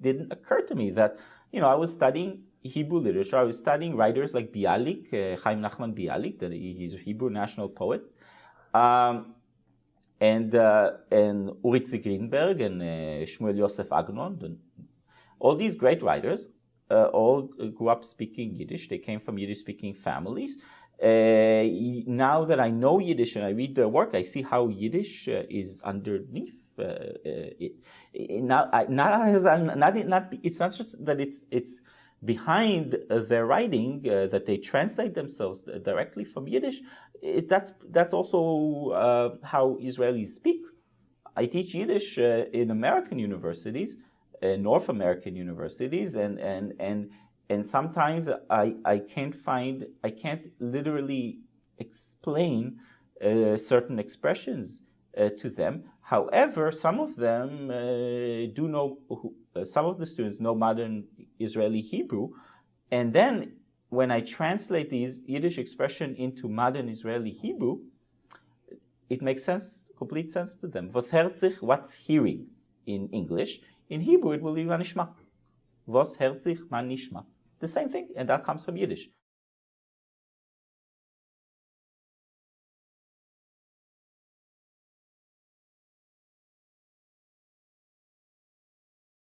didn't occur to me that, I was studying Hebrew literature. I was studying writers like Bialik, Hayim Nahman Bialik, he's a Hebrew national poet, and Uri Zvi Grinberg and Shmuel Yosef Agnon. All these great writers all grew up speaking Yiddish. They came from Yiddish-speaking families. Now that I know Yiddish and I read their work, I see how Yiddish is underneath. It's not just that it's behind their writing, that they translate themselves directly from Yiddish. That's also how Israelis speak. I teach Yiddish in American universities, North American universities, and sometimes I can't literally explain certain expressions to them. However, some of them do know, some of the students know modern Israeli Hebrew, and then when I translate these Yiddish expression into modern Israeli Hebrew, it makes sense, complete sense to them. Was hört sich, what's hearing in English? In Hebrew, it will be manishma. Was hört sich, man nishma. The same thing, and that comes from Yiddish.